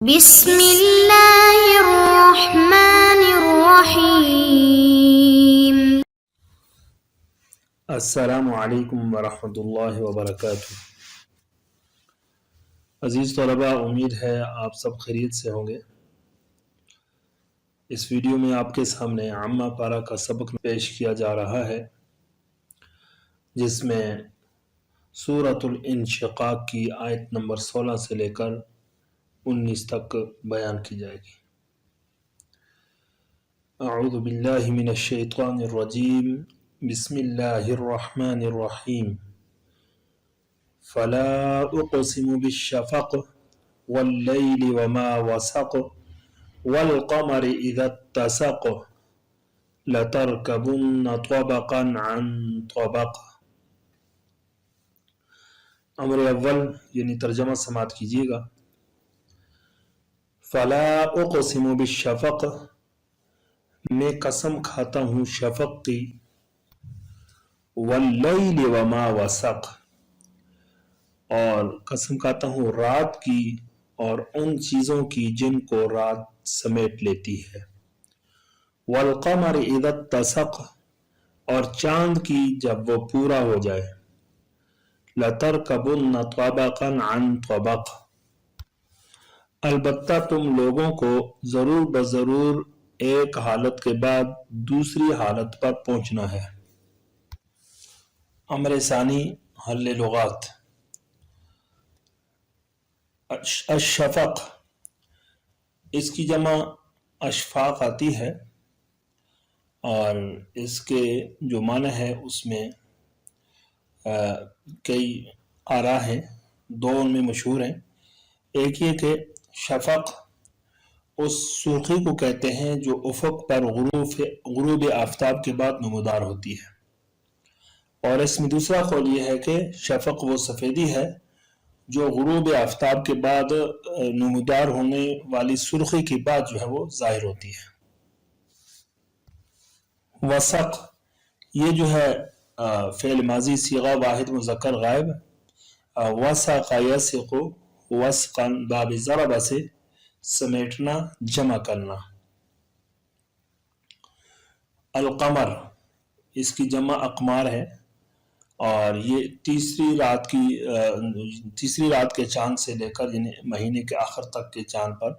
بسم اللہ الرحمن الرحیم۔ السلام علیکم ورحمۃ اللہ وبرکاتہ۔ عزیز طلباء، امید ہے آپ سب خیریت سے ہوں گے۔ اس ویڈیو میں آپ کے سامنے عامہ پارہ کا سبق پیش کیا جا رہا ہے، جس میں سورۃ الانشقاق کی آیت نمبر 16 سے لے کر 19 تک بیان کی جائے گی۔ اعوذ باللہ من الشیطان الرجیم، بسم اللہ الرحمن الرحیم۔ فلا اقسم بالشفق واللیل وما وسق والقمر اذا اتسق لترکبن طبقا عن طبق۔ امر اول یعنی ترجمہ سماعت کیجیے گا۔ فلا اقسم بالشفق، میں قسم کھاتا ہوں شفق کی، واللیل وما وسق، اور قسم کھاتا ہوں رات کی اور ان چیزوں کی جن کو رات سمیٹ لیتی ہے، والقمر اذا اتسق، اور چاند کی جب وہ پورا ہو جائے، لترکبن طبقا عن طبق، البتہ تم لوگوں کو ضرور بضرور ایک حالت کے بعد دوسری حالت پر پہنچنا ہے۔ امر ثانی حل لغات۔ الشفق، اس کی جمع اشفاق آتی ہے، اور اس کے جو معنی ہے اس میں کئی آراء ہیں، دو ان میں مشہور ہیں۔ ایک یہ کہ شفق اس سرخی کو کہتے ہیں جو افق پر غروب آفتاب کے بعد نمودار ہوتی ہے، اور اس میں دوسرا قول یہ ہے کہ شفق وہ سفیدی ہے جو غروب آفتاب کے بعد نمودار ہونے والی سرخی کے بعد جو ہے وہ ظاہر ہوتی ہے۔ وسق، یہ جو ہے فعل ماضی صیغہ واحد مذکر غائب، وسق یسق وسقا باب ضرب سے سمیٹنا، جمع کرنا۔ القمر، اس کی جمع اقمار ہے، اور یہ تیسری رات کے چاند سے لے کر یعنی مہینے کے آخر تک کے چاند پر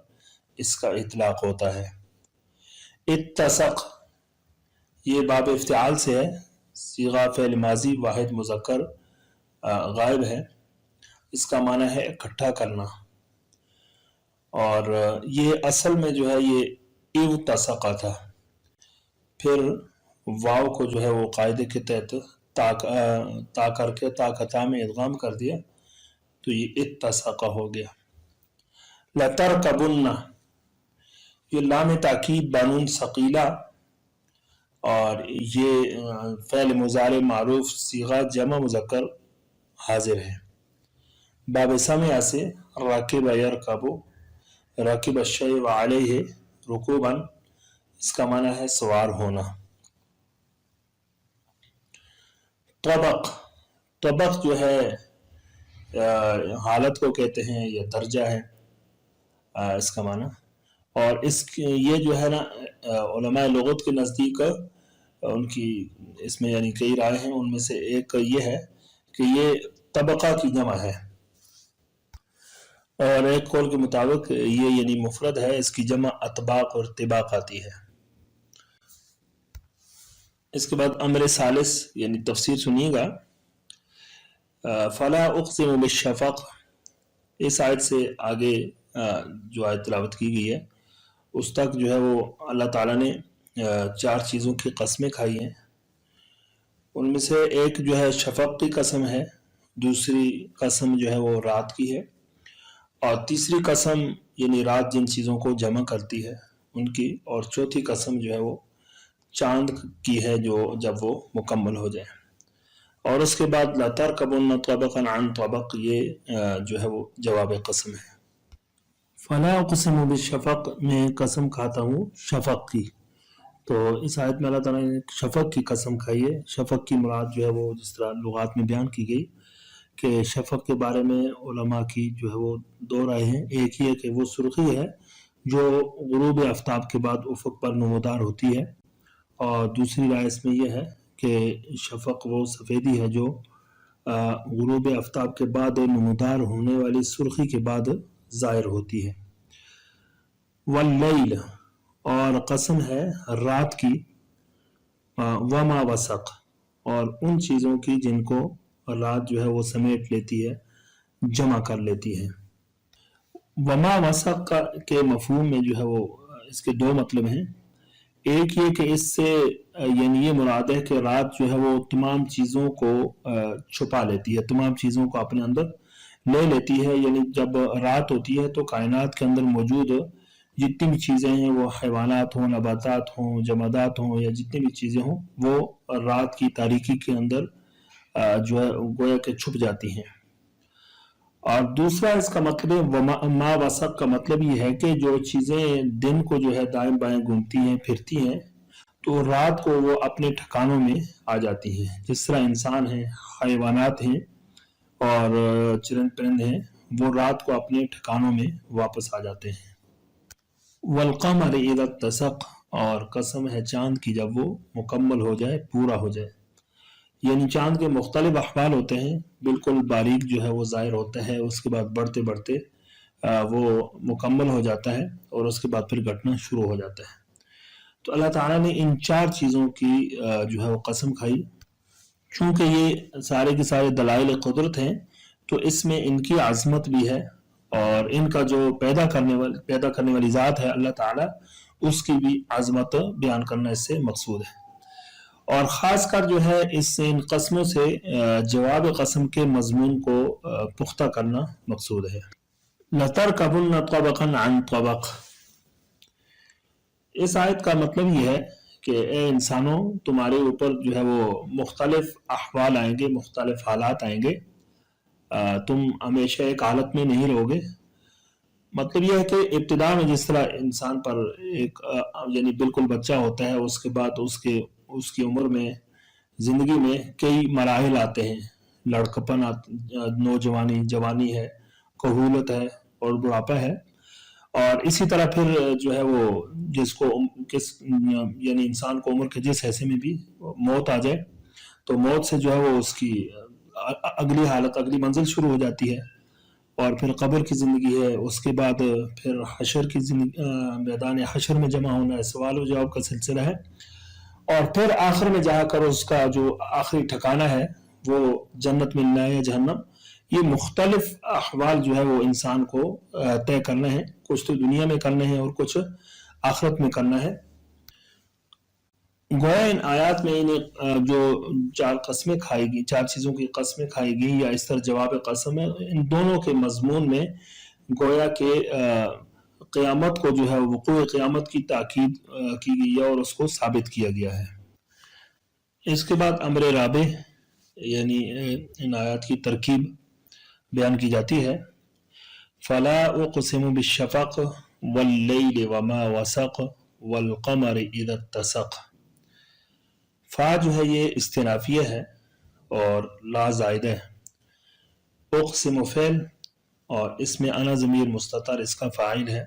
اس کا اطلاق ہوتا ہے۔ اتسق، یہ باب افتعال سے ہے، صیغہ فعل ماضی واحد مذکر غائب ہے، اس کا معنی ہے اکٹھا کرنا، اور یہ اصل میں جو ہے یہ اتسقا تھا، پھر واو کو جو ہے وہ قاعدے کے تحت تا کر کے تا میں ادغام کر دیا تو یہ اتسقا ہو گیا۔ لترکبن، یہ لام تاکید بانون ثقیلہ، اور یہ فعل مضارع معروف صیغہ جمع مذکر حاضر ہے۔ باب سمع سے راکب یرکب، راکب الشیء وعلیہ رکوبا، اس کا معنی ہے سوار ہونا۔ طبق، طبق جو ہے حالت کو کہتے ہیں یا درجہ ہے اس کا معنی، اور یہ جو ہے نا علماء لغت کے نزدیک ان کی اس میں یعنی کئی رائے ہیں، ان میں سے ایک یہ ہے کہ یہ طبقہ کی جمع ہے، اور ایک قول کے مطابق یہ یعنی مفرد ہے، اس کی جمع اطباق اور طباق آتی ہے۔ اس کے بعد امر ثالث یعنی تفسیر سنیے گا۔ فلا اقسم بالشفق، اس آیت سے آگے جو آیت تلاوت کی گئی ہے اس تک جو ہے وہ اللہ تعالیٰ نے 4 چیزوں کی قسمیں کھائی ہیں، ان میں سے ایک جو ہے شفق کی قسم ہے، دوسری قسم جو ہے وہ رات کی ہے، اور تیسری قسم یعنی رات جن چیزوں کو جمع کرتی ہے ان کی، اور چوتھی قسم جو ہے وہ چاند کی ہے جو جب وہ مکمل ہو جائے، اور اس کے بعد لترکبن طبقا عن طبق، یہ جو ہے وہ جواب قسم ہے۔ فلا اقسم بالشفق، میں قسم کھاتا ہوں شفق کی، تو اس آیت میں اللہ تعالیٰ نے شفق کی قسم کھائی ہے۔ شفق کی مراد جو ہے وہ جس طرح لغات میں بیان کی گئی کہ شفق کے بارے میں علماء کی جو ہے وہ دو رائے ہیں. ایک یہ کہ وہ سرخی ہے جو غروب آفتاب کے بعد افق پر نمودار ہوتی ہے، اور دوسری رائے اس میں یہ ہے کہ شفق وہ سفیدی ہے جو غروب آفتاب کے بعد نمودار ہونے والی سرخی کے بعد ظاہر ہوتی ہے. واللیل، اور قسم ہے رات کی، وما وسق، اور ان چیزوں کی جن کو رات جو ہے وہ سمیٹ لیتی ہے، جمع کر لیتی ہے. وما وسق کے مفہوم میں جو ہے وہ اس کے دو مطلب ہیں. ایک یہ کہ اس سے یعنی یہ مراد ہے کہ رات جو ہے وہ تمام چیزوں کو چھپا لیتی ہے، تمام چیزوں کو اپنے اندر لے لیتی ہے. یعنی جب رات ہوتی ہے تو کائنات کے اندر موجود جتنی بھی چیزیں ہیں، وہ حیوانات ہوں، نباتات ہوں، جمادات ہوں، یا جتنی بھی چیزیں ہوں، وہ رات کی تاریکی کے اندر جو ہے گویا کہ چھپ جاتی ہیں. اور دوسرا اس کا مطلب ما وسق کا مطلب یہ ہے کہ جو چیزیں دن کو جو ہے دائیں بائیں گھومتی ہیں، پھرتی ہیں، تو رات کو وہ اپنے ٹھکانوں میں آ جاتی ہیں. جس طرح انسان ہیں، حیوانات ہیں اور چرند پرند ہیں، وہ رات کو اپنے ٹھکانوں میں واپس آ جاتے ہیں. والقمر اذا اتسق، اور قسم ہے چاند کی جب وہ مکمل ہو جائے، پورا ہو جائے. یعنی چاند کے مختلف احوال ہوتے ہیں، بالکل باریک جو ہے وہ ظاہر ہوتا ہے، اس کے بعد بڑھتے بڑھتے وہ مکمل ہو جاتا ہے، اور اس کے بعد پھر گھٹنا شروع ہو جاتا ہے. تو اللہ تعالیٰ نے ان چار چیزوں کی جو ہے وہ قسم کھائی. چونکہ یہ سارے کے سارے دلائل قدرت ہیں، تو اس میں ان کی عظمت بھی ہے، اور ان کا جو پیدا کرنے والی ذات ہے اللہ تعالیٰ، اس کی بھی عظمت بیان کرنا اس سے مقصود ہے. اور خاص کر جو ہے اس سے ان قسموں سے جواب قسم کے مضمون کو پختہ کرنا مقصود ہے. لَتَرْكَبُنَّ طَبَقًا عَنْ طَبَقٍ، اس آیت کا مطلب یہ ہے کہ اے انسانوں، تمہارے اوپر جو ہے وہ مختلف احوال آئیں گے، مختلف حالات آئیں گے، تم ہمیشہ ایک حالت میں نہیں رہو گے. مطلب یہ ہے کہ ابتدا میں جس طرح انسان پر ایک یعنی بالکل بچہ ہوتا ہے، اس کے بعد اس کی عمر میں، زندگی میں کئی مراحل آتے ہیں. لڑکپن، نوجوانی، جوانی ہے، کہولت ہے، اور بڑھاپا ہے. اور اسی طرح پھر جو ہے وہ یعنی انسان کو عمر کے جس حصے میں بھی موت آ جائے، تو موت سے جو ہے وہ اس کی اگلی حالت، اگلی منزل شروع ہو جاتی ہے. اور پھر قبر کی زندگی ہے، اس کے بعد پھر حشر کی زندگی، میدان حشر میں جمع ہونا ہے، سوال و جواب کا سلسلہ ہے. اور پھر آخر میں جا کر اس کا جو آخری ٹھکانہ ہے وہ جنت ملنا ہے یا جہنم. یہ مختلف احوال جو ہے وہ انسان کو طے کرنا ہے. کچھ تو دنیا میں کرنا ہے اور کچھ آخرت میں کرنا ہے. گویا ان آیات میں انہیں جو چار قسمیں کھائی گئی، چار چیزوں کی قسمیں کھائی گئی، یا اس طرح جواب قسم ہے، ان دونوں کے مضمون میں گویا کہ قیامت کو جو ہے وقوع قیامت کی تاکید کی گئی ہے اور اس کو ثابت کیا گیا ہے. اس کے بعد امر رابع یعنی ان آیات کی ترکیب بیان کی جاتی ہے. فلا اقسم بالشفق واللیل وما وسق والقمر اذا اتسق. فا جو ہے یہ استنافیہ ہے اور لا زائدہ ہے. اقسم فعل، اور اس میں انا ضمیر مستتر اس کا فاعل ہے.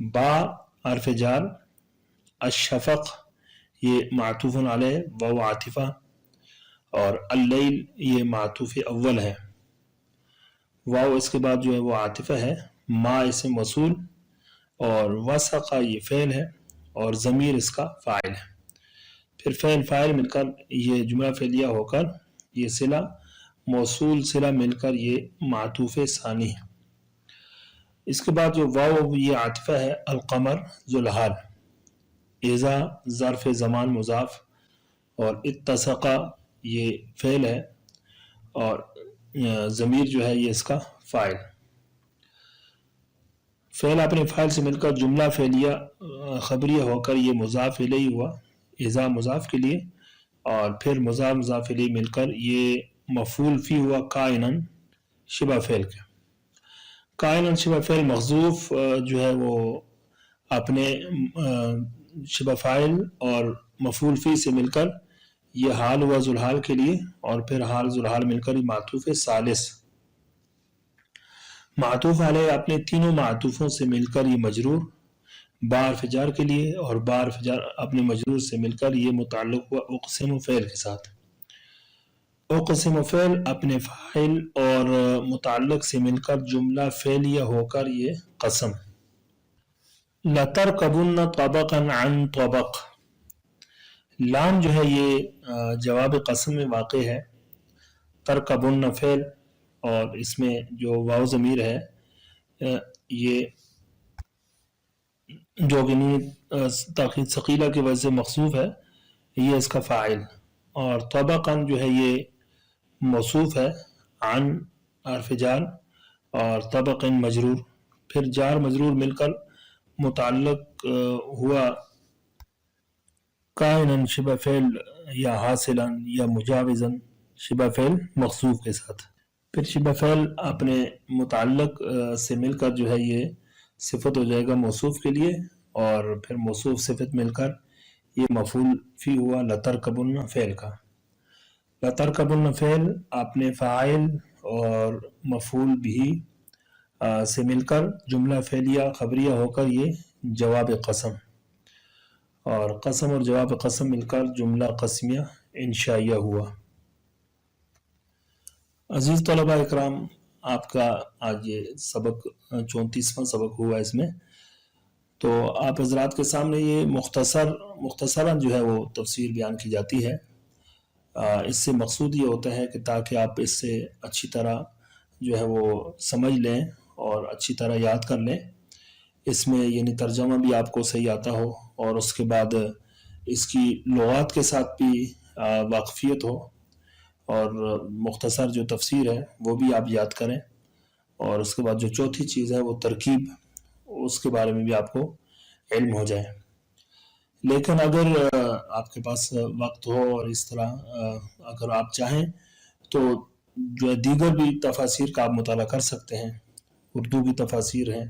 با حرف جار، الشفق یہ معطوف علیہ و عاطفہ، اور اللیل یہ معطوف اول ہے. واو اس کے بعد جو ہے وہ عاطفہ ہے. ما اسم موصول، اور وسق یہ فعل ہے، اور ضمیر اس کا فاعل ہے. پھر فعل فاعل مل کر یہ جملہ فعلیہ ہو کر یہ صلہ موصول صلہ مل کر یہ معطوف ثانی ہے. اس کے بعد جو واو یہ عاطفہ ہے. القمر ذوالحال، اذا ظرف زمان مضاف، اور اتسقا یہ فعل ہے، اور ضمیر جو ہے یہ اس کا فاعل. فعل اپنے فاعل سے مل کر جملہ فعلیہ خبریہ ہو کر یہ مضاف الیہ ہوا، اذا مضاف کے لیے، اور پھر مضاف الیہ مل کر یہ مفعول فی ہوا کائنن شبہ فعل کے. کائنن شبہ فعل محذوف جو ہے وہ اپنے شبہ فاعل اور مفعول فی سے مل کر یہ حال ہوا ذوالحال کے لیے، اور پھر حال ذوالحال مل کر یہ معطوف ثالث، معطوف علیہ اپنے تینوں معطوفوں سے مل کر یہ مجرور با حرف جر کے لیے، اور با حرف جر اپنے مجرور سے مل کر یہ متعلق ہوا اقسم فعل کے ساتھ۔ اقسم فعل اپنے فاعل اور متعلق سے مل کر جملہ فعلیہ ہو کر یہ قسم۔ لَتَرْكَبُنَّ طَبَقًا عَنْ طَبَقٍ، لام جو ہے یہ جواب قسم میں واقع ہے۔ ترکبن فعل، اور اس میں جو واو ضمیر ہے یہ جو کہ تاکید ثقیلہ کی وجہ سے مخصوف ہے، یہ اس کا فاعل، اور طبقاً جو ہے یہ موصوف ہے، عن حرف جار اور طبقن مجرور، پھر جار مجرور مل کر متعلق ہوا کائناً شبہ فعل یا حاصلاً یا مجاوزاً شبہ فعل مخصوف کے ساتھ۔ پھر شبہ فعل اپنے متعلق سے مل کر جو ہے یہ صفت ہو جائے گا موصوف کے لیے، اور پھر موصوف صفت مل کر یہ مفعول فی ہوا لترکبن فعل کا۔ لترکبن فعل اپنے فاعل اور مفعول بھی سے مل کر جملہ فعلیہ خبریہ ہو کر یہ جواب قسم، اور قسم اور جواب قسم مل کر جملہ قسمیہ انشائیہ ہوا۔ عزیز طلباء اکرام، آپ کا آج یہ سبق 34واں سبق ہوا اس میں، تو آپ حضرات کے سامنے یہ مختصراً جو ہے وہ تفسیر بیان کی جاتی ہے۔ اس سے مقصود یہ ہوتا ہے کہ تاکہ آپ اس سے اچھی طرح جو ہے وہ سمجھ لیں اور اچھی طرح یاد کر لیں، اس میں یعنی ترجمہ بھی آپ کو صحیح آتا ہو، اور اس کے بعد اس کی لغات کے ساتھ بھی واقفیت ہو، اور مختصر جو تفسیر ہے وہ بھی آپ یاد کریں، اور اس کے بعد جو چوتھی چیز ہے وہ ترکیب، اس کے بارے میں بھی آپ کو علم ہو جائے۔ لیکن اگر آپ کے پاس وقت ہو اور اس طرح اگر آپ چاہیں تو جو ہے دیگر بھی تفاسیر کا آپ مطالعہ کر سکتے ہیں، اردو کی تفاسیر ہیں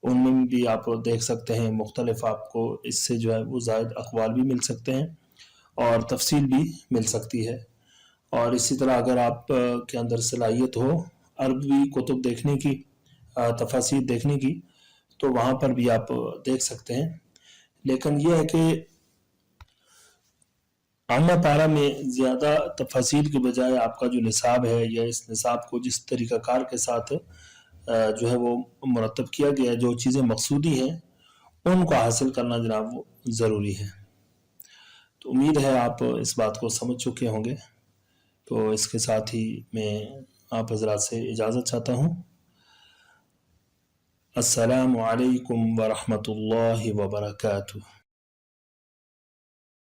ان میں بھی آپ دیکھ سکتے ہیں، مختلف آپ کو اس سے جو ہے وہ زائد اقوال بھی مل سکتے ہیں اور تفصیل بھی مل سکتی ہے۔ اور اسی طرح اگر آپ کے اندر صلاحیت ہو عربی کتب دیکھنے کی، تفاسیر دیکھنے کی، تو وہاں پر بھی آپ دیکھ سکتے ہیں۔ لیکن یہ ہے کہ عامہ پارہ میں زیادہ تفاسیر کے بجائے آپ کا جو نصاب ہے، یا اس نصاب کو جس طریقہ کار کے ساتھ جو ہے وہ مرتب کیا گیا ہے، جو چیزیں مقصودی ہیں ان کو حاصل کرنا جناب وہ ضروری ہے۔ تو امید ہے آپ اس بات کو سمجھ چکے ہوں گے۔ تو اس کے ساتھ ہی میں آپ حضرات سے اجازت چاہتا ہوں۔ السلام علیکم ورحمۃ اللہ وبرکاتہ۔